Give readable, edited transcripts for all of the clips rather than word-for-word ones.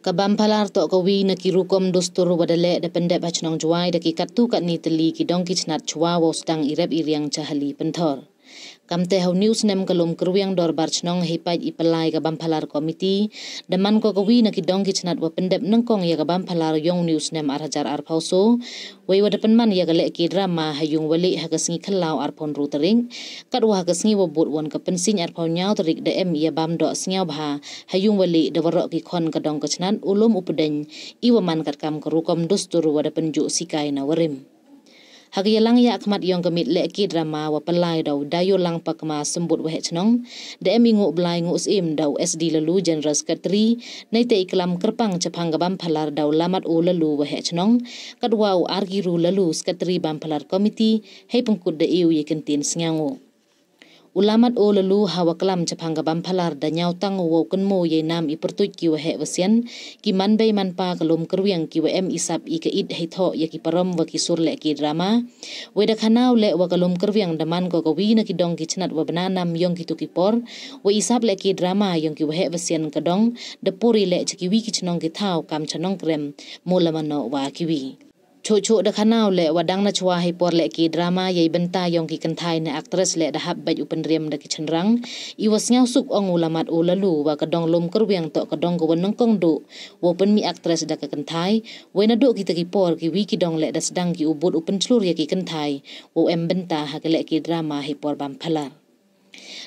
Kabampalar to kawi na kirukom dostur wadale da pendep hachnong juai da kikatu kat ni teli kidong kichnat chua wos dang irep iriang cahali penthor. Kamte hau news nem kalum keruang dor barchnong hipai ipalai kabampalar komiti daman ko kawi na kidong kichnat wa pendep nengkong ya kabampalar yong news nem arhajar arpauso wei wadapan man ya galek ki drama hayung wali hagasngi khalau arpon rutering kadwa hagasngi wabut won kapensin arpau nyau terik da em ya bam do sngau bha hayung wali da warok ki khon kadong kichnat ulum upedeng iwaman kat kam kerukom dostur wadapan ju sikai na warim. Hagiyalang ya akmat yong kemit leki drama wa pelai daw dayo lang pakma sembut wa hechnong da emingu blai ngus im daw SD lalu general secretary naite iklam kerpang cepang gabam phalar daw lamat o lalu wa hechnong kadwa argiru lalu secretary bam phalar committee hei pengkud da iu yekentin sngango ulamat o lalu hawa kelam cepang gabam phalar da nyau tang wo kenmo ye nam i pertuj ki wa he wasian ki man bei man pa kalum keruang ki wa em isap i ke id hei tho ye ki parom wa ki sur le ki drama we da khanau le wa kalum keruang da man ko wi na ki dong ki chnat wa bananam yong ki tu ki por wa isap le ki drama yong ki wa he wasian ka dong da puri le ki wi ki chnong ki thau kam chanong krem molamano wa ki wi Cucu da khanau le wadang na chua hi por le ki drama yai benta yong ki kanthai na actress le da hab baj upenriem da ki chenrang I was ngau suk ong ulamat o lalu wa kadong lum kerwiang to kadong go wanang kong do wo pen mi actress da ka kanthai we na do ki ta ki por ki wi ki dong le da sedang ki ubut upen chlur ya ki kanthai wo em benta ha le ki drama hi por bam phalar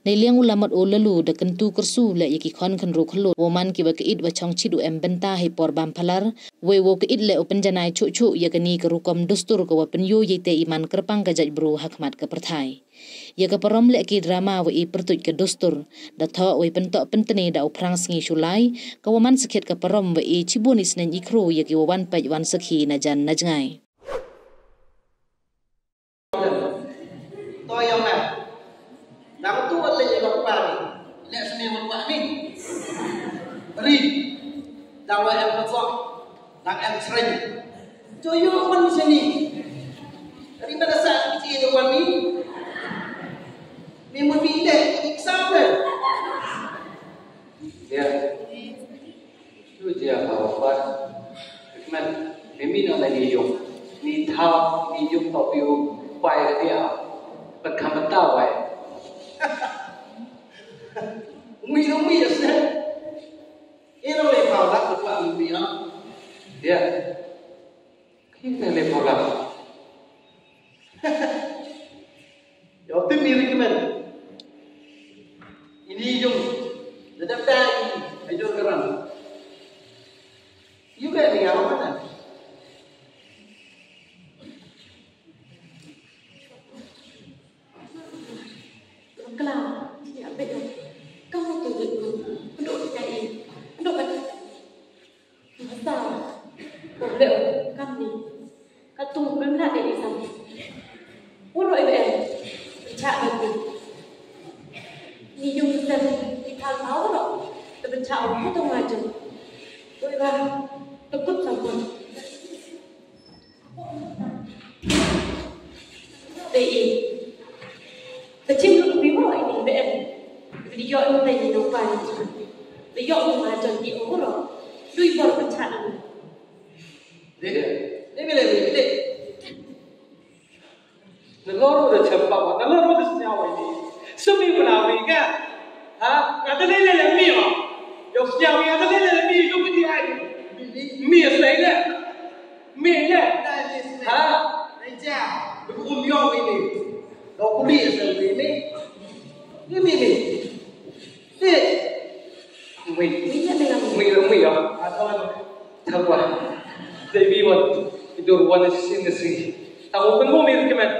Nei liang ulamat o lalu da kentu kersu le yaki khon khan ro khlo woman ki ba ke id wa chong chidu em benta hi por bam phalar we wo ke id le open janai chu chu yakani ka rukom dustur ko wa pen yo yete iman kerpang ka jaj bro hakmat ka perthai ya ka parom le ki drama wa I pertuj ka dustur da tho we pen to pen tene da uprang sngi shulai ka waman sikhet ka parom wa I chibonis nen ikro yaki wan paj wan sakhi na jan na jangai to yang na Nang tu ada yang lupa ni, lihat sini lupa ni. Ri, dawa yang betul, nang yang sering. Joyo man sini. Ri pada saat kecil itu kan ni, memang pilih example. Ya, tu dia kawan. Cuman, memang ada ni tahu ni jump topiu, pai dia, berkaman tahu pai. Umi ya sih. Ini oleh kau tak lupa umi ya. Ya, kita lepas lah. Ya, tu mirip kemen. Ini jom, sedap dah ini, ayo keran. Juga ni apa mana? Kelak, ya betul. Kamu tunggu dulu, penduk cai, penduk kan? Masa, boleh kami, katung benar dari sana. Urut ibu, cak lagi. Ni jom sen kita tahu tak? Tapi cak aku tu macam, boleh bah, tekut sampun. Dei. Kecil tu biru ini ben. Dia yang tadi lupa ni. Dia yang macam di orang. Dui bor pencak. Dia bila. Negara dah cepat, negara dah senyawa ini. Semi menawi kan? Ada lele mi ah. Yang senyawa ada lele mi itu pun dia. Mi selai le. Mi le. Naija. Bekum yang ini. Kau kuliah sendiri ni. Ini. Mi ah. Tahu ah. Dewi wan itu ruan sini sih. Tahu kan mi kemen.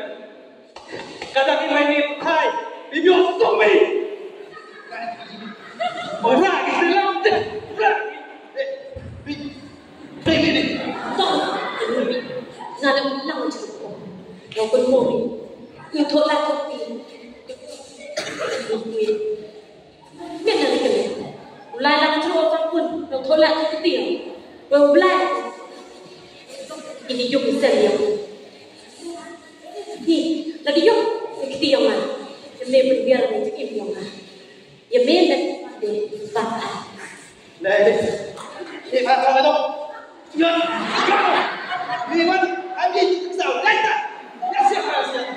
Kadang ini kai, bibi otong mi. Orang Islam deh. Ini. Tolong, nak lang cukup. Yang kedua ni, itu lah kopi. Mana lagi ni? Ulai lang cukup pun, yang tolak kopi. Ulai. Ini juga bisa dia. Ni, lagi juga. Kita yang mana? Yang berbiar dengan yang mana? Yang mana? Di bapak. Nah, Để mà sao đâu? Nhớ. Vì vậy, anh đi sao đấy ta? Đã xếp vào xếp.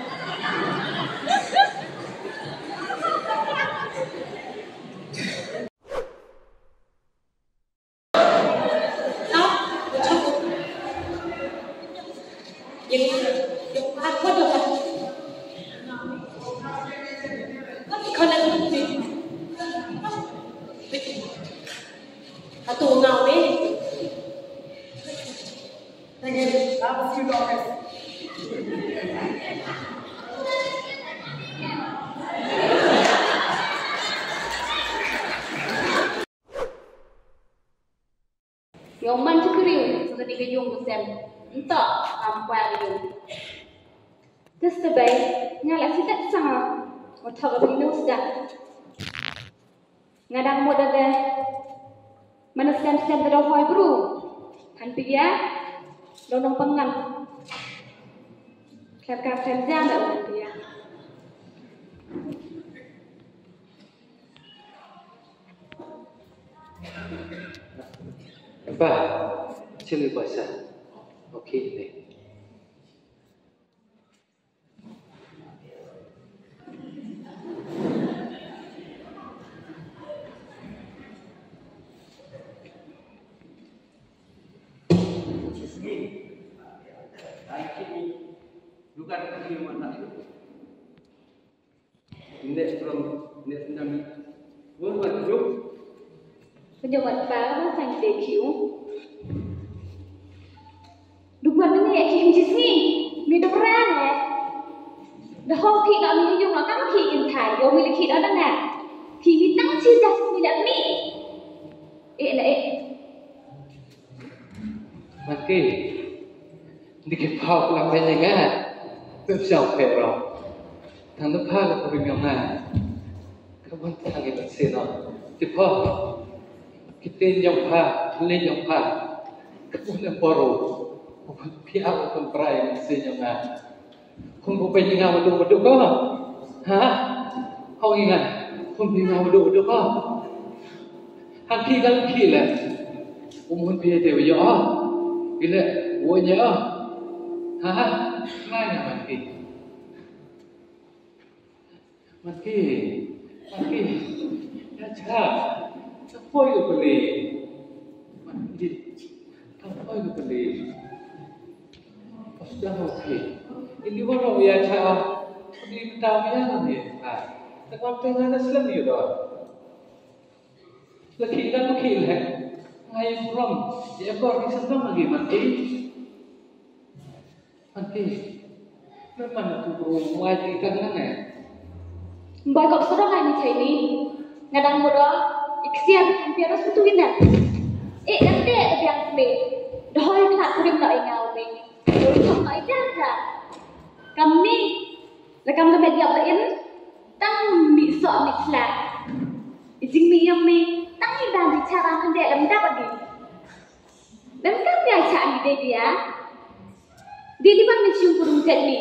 Yung man cukuriu, so tadi yung besem, entok ampuan yung. Terus terbaik, nyala sitat sangat, otak abinu sudah. Ngadang modal deh, mana sem terdohoi bro, kan pia, dong pengan. Kap sem jam dah kan pia. Ba, sila bahasa. Okey deh. Bukan kecil mana itu. Ini from ini sedang buat hidup. Pejabat baru sang dekiu. Dupan ini ya kim jisni, mi doberan ya. Dah hok ki dah mi yung lah kan ki in thai, yo mi ki dah na. Ki mi tang chi dah mi dah mi. Na Mati, dikit pau lang banyak kan? Tersiap perang. Tanpa pau aku bimbang kan? Kawan tak kita seno. Tiba kita yang pau, le yang pau. Kawan baru. Pihak pun perai mesinnya kan? Kau bukan ingat wadu kau? Hah? Kau ingat? Kau ingat wadu kau? Haki kan kila. Umur dia tu ya. Bila wanya mana mati ya cak apa itu beli mati apa itu beli sudah okey ini orang ya cak ini tahu ni tapi tengah Islam ni dah lagi kan mungkin ngayon from dia kau risau lagi mati memang tu wajib kan kan Mbak kok serang ni cai ni, ngadang muda, iksian hampir harus betul indah. Nanti ada yang sebe, dohoi nak kurim nak ingau ni, kurim nak ingau kami, lekam tu media lain, tang misok miklah, ijing miyam ni. Tangi dan bicara kendek dalam dapat ni. Dan kan biasa ni dia. Dia libat mencium kurung ni.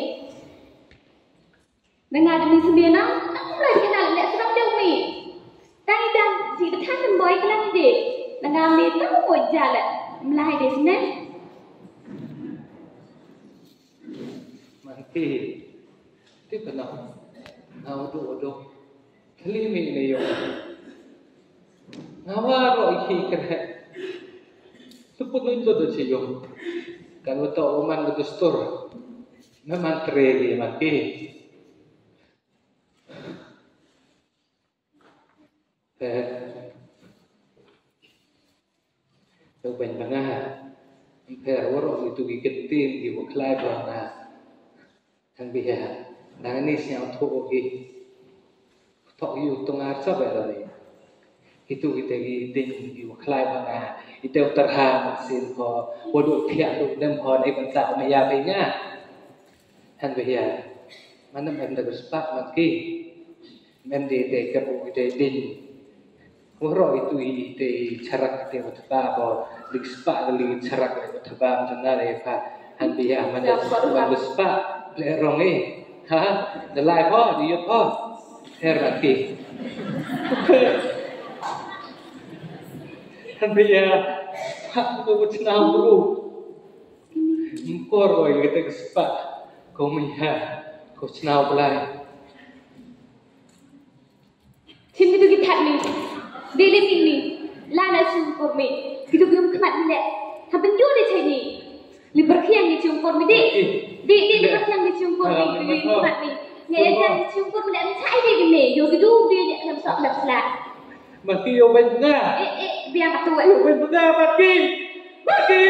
Dengan ada ni sendiri aku mulai kenal nak sedang dia ni. Tangi dan jikaท่านboy kelang dia. Dengan ni tak mau jalan mulai dia sini. Mati. Ti benar. Audo. Kali ni yo. Nawaro iki kena sepuluh itu tu cium. Kalau tak oman berdustur, memang terjadi mati. Kau banyak orang itu gigetin di buklai bangga. Kan biar, nangis yang tu oke. Tak you tengah sabar ni. Itu kita giting di buklai bangga. Itu terhang sin ko, waduh tiap lu dem ko ni bangsa maya punya. Kan biar, mana benda bersepak mati. Mende deker kita ding. Waro itu ide carak kita utaba bo dikspa li carak kita utaba macam mana ya han biya mana bersepak lerong delai po dia po herati han biya Aku bercenau bro. Mukor roy kita kesepak. Kau melihat, kau cenau belai. Tim itu kita ni, dalam ini, lana cium kormi, kita belum kemat ni. Haben tu ni cai ni, liberkian ni cium kormi dek, dek liberkian ni cium kormi, kita kemat ni. Ngày em cium kormi ni, cai dek ni, yo kedu dia ni dalam sok dalam selat. Mati yo benar. Biar kat tu. Yo benar mati, mati.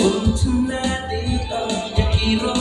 Untuk nanti, oh, yang kira